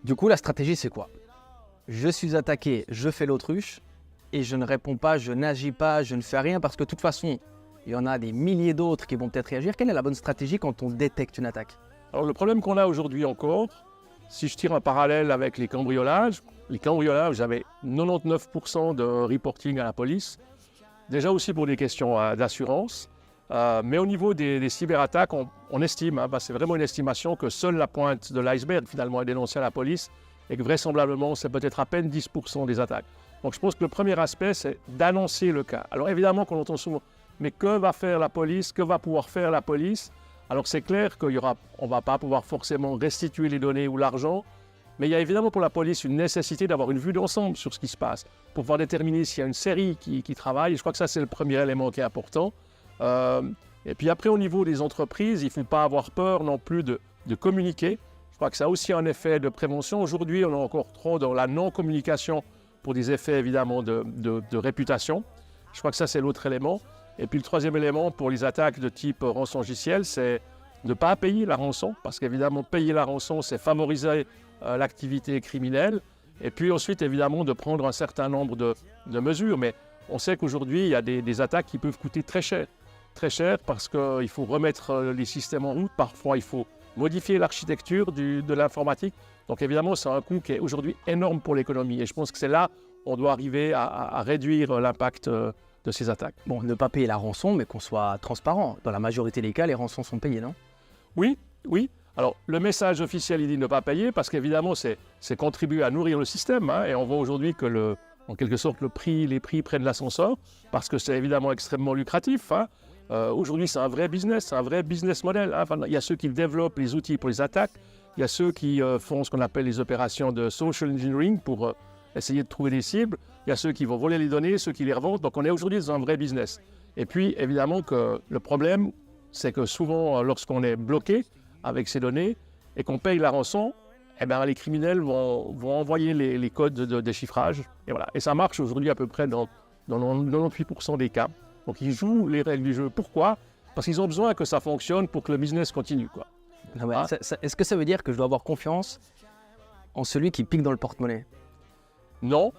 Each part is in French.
Du coup, la stratégie, c'est quoi? Je suis attaqué, je fais l'autruche et je ne réponds pas, je n'agis pas, je ne fais rien parce que de toute façon, il y en a des milliers d'autres qui vont peut-être réagir. Quelle est la bonne stratégie quand on détecte une attaque? Alors le problème qu'on a aujourd'hui encore, si je tire un parallèle avec les cambriolages, j'avais 99% de reporting à la police, déjà aussi pour des questions d'assurance, mais au niveau des cyberattaques, on estime, c'est vraiment une estimation que seule la pointe de l'iceberg finalement est dénoncée à la police et que vraisemblablement c'est peut-être à peine 10% des attaques. Donc je pense que le premier aspect c'est d'annoncer le cas. Alors évidemment qu'on entend souvent, mais que va faire la police, que va pouvoir faire la police? Alors c'est clair qu'on ne va pas pouvoir forcément restituer les données ou l'argent, mais il y a évidemment pour la police une nécessité d'avoir une vue d'ensemble sur ce qui se passe, pour pouvoir déterminer s'il y a une série qui travaille. Et je crois que ça c'est le premier élément qui est important. Et puis après au niveau des entreprises, il ne faut pas avoir peur non plus de communiquer. Je crois que ça a aussi un effet de prévention. Aujourd'hui on est encore trop dans la non-communication pour des effets évidemment de réputation. Je crois que ça c'est l'autre élément. Et puis le troisième élément pour les attaques de type rançongiciel, c'est de ne pas payer la rançon, parce qu'évidemment payer la rançon, c'est favoriser l'activité criminelle. Et puis ensuite, évidemment, de prendre un certain nombre de mesures. Mais on sait qu'aujourd'hui, il y a des attaques qui peuvent coûter très cher parce qu'il faut remettre les systèmes en route. Parfois, il faut modifier l'architecture de l'informatique. Donc évidemment, c'est un coût qui est aujourd'hui énorme pour l'économie. Et je pense que c'est là qu'on doit arriver à réduire l'impact de ces attaques. Bon, ne pas payer la rançon, mais qu'on soit transparent. Dans la majorité des cas, les rançons sont payées, non? Oui. Alors, le message officiel, il dit ne pas payer parce qu'évidemment, c'est contribuer à nourrir le système. Et on voit aujourd'hui que, en quelque sorte, les prix prennent l'ascenseur parce que c'est évidemment extrêmement lucratif. Aujourd'hui, c'est un vrai business model. Il y a ceux qui développent les outils pour les attaques. Il y a ceux qui font ce qu'on appelle les opérations de social engineering pour essayer de trouver des cibles. Il y a ceux qui vont voler les données, ceux qui les revendent. Donc, on est aujourd'hui dans un vrai business. Et puis, évidemment, que le problème, c'est que souvent, lorsqu'on est bloqué avec ces données et qu'on paye la rançon, les criminels vont envoyer les codes de déchiffrage. Et voilà. Et ça marche aujourd'hui à peu près dans 98% des cas. Donc, ils jouent les règles du jeu. Pourquoi? Parce qu'ils ont besoin que ça fonctionne pour que le business continue, quoi. Est-ce que ça veut dire que je dois avoir confiance en celui qui pique dans le porte-monnaie? Non.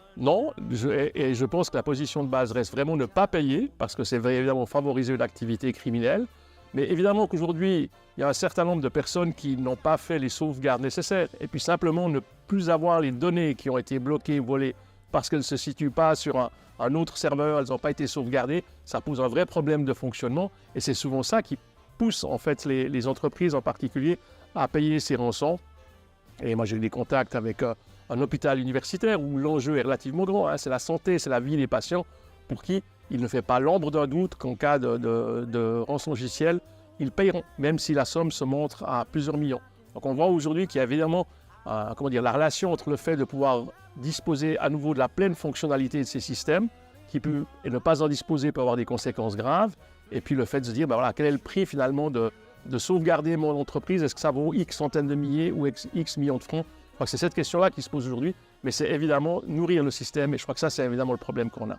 Et je pense que la position de base reste vraiment ne pas payer, parce que c'est évidemment favoriser l'activité criminelle. Mais évidemment qu'aujourd'hui, il y a un certain nombre de personnes qui n'ont pas fait les sauvegardes nécessaires. Et puis simplement ne plus avoir les données qui ont été bloquées, volées, parce qu'elles ne se situent pas sur un autre serveur, elles n'ont pas été sauvegardées, ça pose un vrai problème de fonctionnement. Et c'est souvent ça qui pousse en fait les entreprises en particulier à payer ces rançons. Et moi j'ai eu des contacts avec un hôpital universitaire où l'enjeu est relativement grand. C'est la santé, c'est la vie des patients pour qui il ne fait pas l'ombre d'un doute qu'en cas de rançongiciel, ils payeront, même si la somme se montre à plusieurs millions. Donc on voit aujourd'hui qu'il y a évidemment la relation entre le fait de pouvoir disposer à nouveau de la pleine fonctionnalité de ces systèmes, et ne pas en disposer peut avoir des conséquences graves, et puis le fait de se dire, quel est le prix finalement de sauvegarder mon entreprise? Est-ce que ça vaut X centaines de milliers ou X millions de francs? Je crois que c'est cette question-là qui se pose aujourd'hui, mais c'est évidemment nourrir le système, et je crois que ça, c'est évidemment le problème qu'on a.